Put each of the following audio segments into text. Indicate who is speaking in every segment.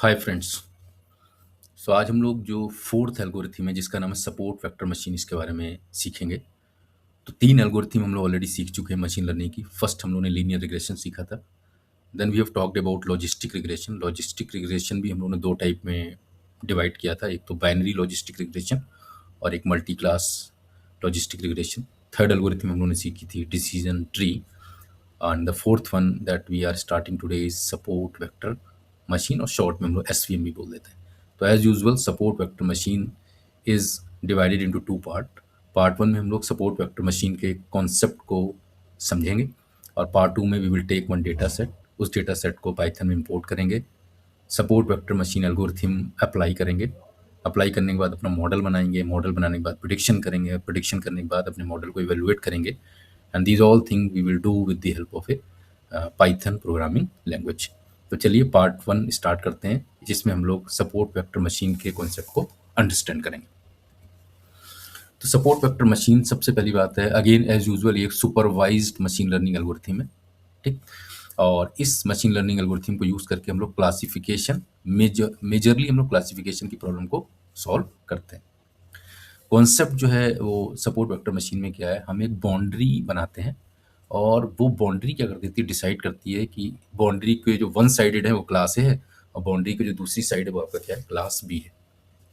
Speaker 1: Hi friends. सो आज हम लोग जो फोर्थ एल्गोरिथम है जिसका नाम है सपोर्ट वेक्टर मशीन, इसके बारे में सीखेंगे। तो तीन एल्गोरिथम हम लोग ऑलरेडी सीख चुके हैं मशीन लर्निंग की। फर्स्ट हम लोगों ने लीनियर रिग्रेशन सीखा था। Then we have talked about logistic regression. Logistic regression भी हम लोगों ने दो टाइप में डिवाइड किया था, एक तो बाइनरी लॉजिस्टिक रिग्रेशन और एक multi class logistic regression. Third algorithm हम लोगों ने सीखी थी decision tree. And the fourth one that we are starting today is support vector machine, और शॉर्ट में हम लोग एसवीएम भी बोल देते हैं। तो as usual support vector machine is divided into two part. Part one में हम लोग सपोर्ट वेक्टर मशीन के कॉन्सेप्ट को समझेंगे, और पार्ट टू में we will take one data set. उस डेटा सेट को पाइथन में इंपोर्ट करेंगे, support vector machine algorithm apply करेंगे। अप्लाई करने के बाद अपना मॉडल बनाएंगे, मॉडल बनाने के बाद प्रिडिक्शन करेंगे, प्रिडिक्शन करने के बाद अपने मॉडल को इवेलुएट करेंगे। And these all thing we will do with the help of a Python programming language. तो चलिए पार्ट वन स्टार्ट करते हैं, जिसमें हम लोग सपोर्ट वेक्टर मशीन के कॉन्सेप्ट को अंडरस्टैंड करेंगे। तो सपोर्ट वेक्टर मशीन, सबसे पहली बात है, अगेन एज यूजुअल ये एक सुपरवाइज्ड मशीन लर्निंग एल्गोरिथम है, ठीक। और इस मशीन लर्निंग एल्गोरिथम को यूज़ करके हम लोग क्लासिफिकेशन, मेजरली हम लोग क्लासिफिकेशन की प्रॉब्लम को सॉल्व करते हैं। कॉन्सेप्ट जो है वो सपोर्ट वेक्टर मशीन में क्या है, हम एक बाउंड्री बनाते हैं, और वो बाउंड्री क्या कर देती है, डिसाइड करती है कि बाउंड्री के जो वन साइडेड है वो क्लास ए है, और बाउंड्री की जो दूसरी साइड है वो आपका क्या है, क्लास बी है,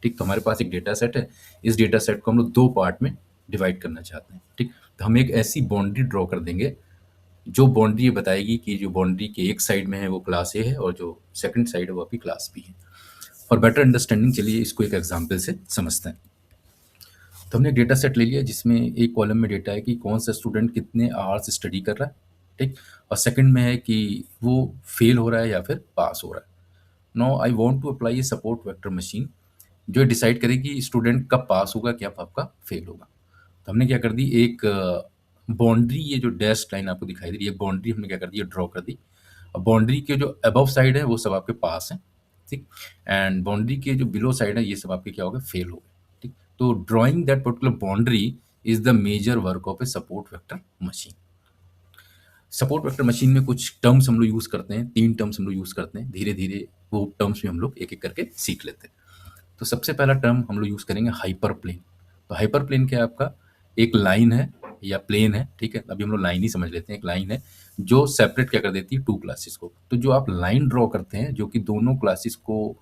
Speaker 1: ठीक। तो हमारे पास एक डेटा सेट है, इस डेटा सेट को हम लोग दो पार्ट में डिवाइड करना चाहते हैं, ठीक। तो हम एक ऐसी बाउंड्री ड्रॉ कर देंगे जो बाउंड्री ये बताएगी कि जो बाउंड्री के एक साइड में है वो क्लास ए है, और जो सेकंड साइड है वो आपकी क्लास बी है। फॉर बेटर अंडरस्टैंडिंग चलिए इसको एक एग्जांपल से समझते हैं। तो हमने एक डेटा सेट ले लिया जिसमें एक कॉलम में डेटा है कि कौन सा स्टूडेंट कितने आवर्स स्टडी कर रहा है, ठीक। और सेकंड में है कि वो फेल हो रहा है या फिर पास हो रहा है। Now I want to apply a support vector machine जो डिसाइड करे कि स्टूडेंट कब पास होगा, क्या आपका फेल होगा। तो हमने क्या कर दी, एक बाउंड्री, ये जो डैश लाइन आपको दिखाई दे रही है, बाउंड्री हमने क्या कर दी, ड्रॉ कर दी। और बाउंड्री के जो अबव साइड है वो सब आपके पास हैं, ठीक। एंड बाउंड्री के जो बिलो साइड है ये सब आपके क्या हो गए, फेल हो गए, ठीक। तो drawing that particular boundary is the major work of a support vector machine. Support vector machine में कुछ टर्म्स हम लोग यूज़ करते हैं, तीन टर्म्स हम लोग यूज़ करते हैं। धीरे धीरे वो टर्म्स भी हम लोग एक एक करके सीख लेते हैं। तो सबसे पहला टर्म हम लोग यूज़ करेंगे हाइपर प्लेन। तो हाइपर प्लेन क्या है आपका, एक लाइन है या प्लेन है, ठीक है। अभी हम लोग लाइन ही समझ लेते हैं। एक लाइन है जो सेपरेट क्या कर देती है, टू क्लासेस को। तो जो आप लाइन ड्रॉ करते हैं जो कि दोनों क्लासेस को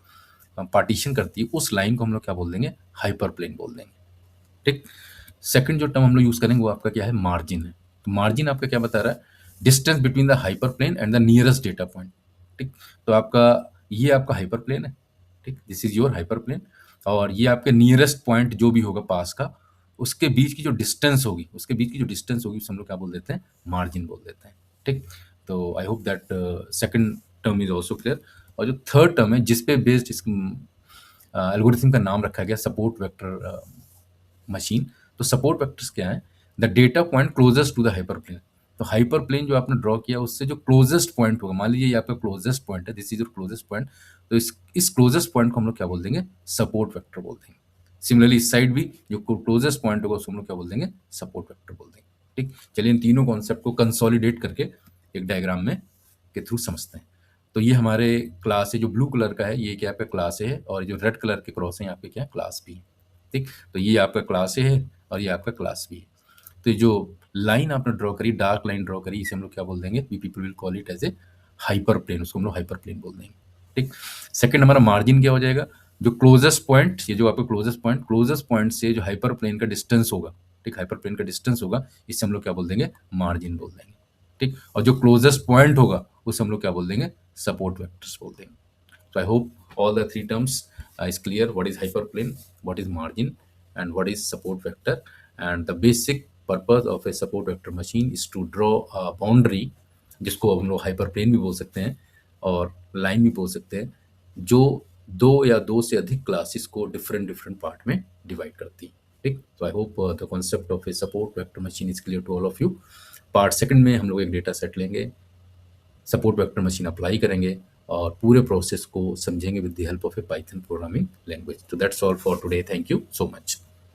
Speaker 1: पार्टीशन करती है, उस लाइन को हम लोग क्या बोल देंगे, हाइपर प्लेन बोल देंगे, ठीक। सेकंड जो टर्म हम लोग यूज़ करेंगे वो आपका क्या है, मार्जिन है। तो मार्जिन आपका क्या बता रहा है, distance between the hyper plane and the nearest data point, ठीक। तो आपका ये आपका हाइपर प्लेन है, ठीक, this is your hyper plane. और ये आपके नियरेस्ट पॉइंट जो भी होगा पास का, उसके बीच की जो डिस्टेंस होगी, उसके बीच की जो डिस्टेंस होगी उसे हम लोग क्या बोल देते हैं, मार्जिन बोल देते हैं, ठीक। तो I hope that second term is also clear. और जो थर्ड टर्म है जिस पे बेस्ड इस एल्गोरिथम का नाम रखा गया सपोर्ट वेक्टर मशीन। तो सपोर्ट वेक्टर्स क्या है, the data point closest to the hyper plane. तो हाइपर प्लेन जो आपने ड्रॉ किया उससे जो क्लोजेस्ट पॉइंट होगा, मान लीजिए ये आपका क्लोजेस्ट पॉइंट है, this is your closest point. तो इस क्लोजेस्ट पॉइंट को हम लोग क्या बोल देंगे, सपोर्ट वेक्टर बोल देंगे। सिमिलरली इस साइड भी जो क्लोजेस्ट पॉइंट होगा उसको हम लोग क्या बोल देंगे, सपोर्ट वेक्टर बोल देंगे, ठीक। चलिए इन तीनों कॉन्सेप्ट को कंसोलिडेट करके एक डायग्राम में के थ्रू समझते हैं। तो ये हमारे क्लास है, जो ब्लू कलर का है ये क्या आपका क्लास है, और जो रेड कलर के क्रॉस है यहाँ पे क्या है, क्लास बी, ठीक। तो ये आपका क्लास ए है और ये आपका क्लास बी है। तो ये जो लाइन आपने ड्रॉ करी, डार्क लाइन ड्रॉ करी, इसे हम लोग क्या बोल देंगे, we people will call it as a hyper plane, उसको हम लोग हाइपर प्लेन बोल देंगे, ठीक। सेकंड हमारा मार्जिन क्या हो जाएगा, जो क्लोजेस्ट पॉइंट, ये जो आपका क्लोजेस्ट पॉइंट से जो हाइपर प्लेन का डिस्टेंस होगा, ठीक, हाइपर प्लेन का डिस्टेंस होगा, इससे हम लोग क्या बोल देंगे, मार्जिन बोल देंगे, ठीक। और जो क्लोजेस्ट पॉइंट होगा उसे हम लोग क्या बोल देंगे, सपोर्ट वेक्टर्स बोल देंगे। So I hope all the three terms is clear. What is hyperplane, what is margin, and what is support vector. And the basic purpose of a support vector machine is to draw a boundary, जिसको हम लोग hyperplane भी बोल सकते हैं और line भी बोल सकते हैं, जो दो या दो से अधिक क्लासेस को डिफरेंट डिफरेंट पार्ट में डिवाइड करती है, ठीक। तो I hope the concept of a support vector machine is clear to all of you. Part second में हम लोग एक डेटा सेट लेंगे, सपोर्ट वेक्टर मशीन अप्लाई करेंगे और पूरे प्रोसेस को समझेंगे with the help of a Python programming language. तो that's all for today, thank you so much.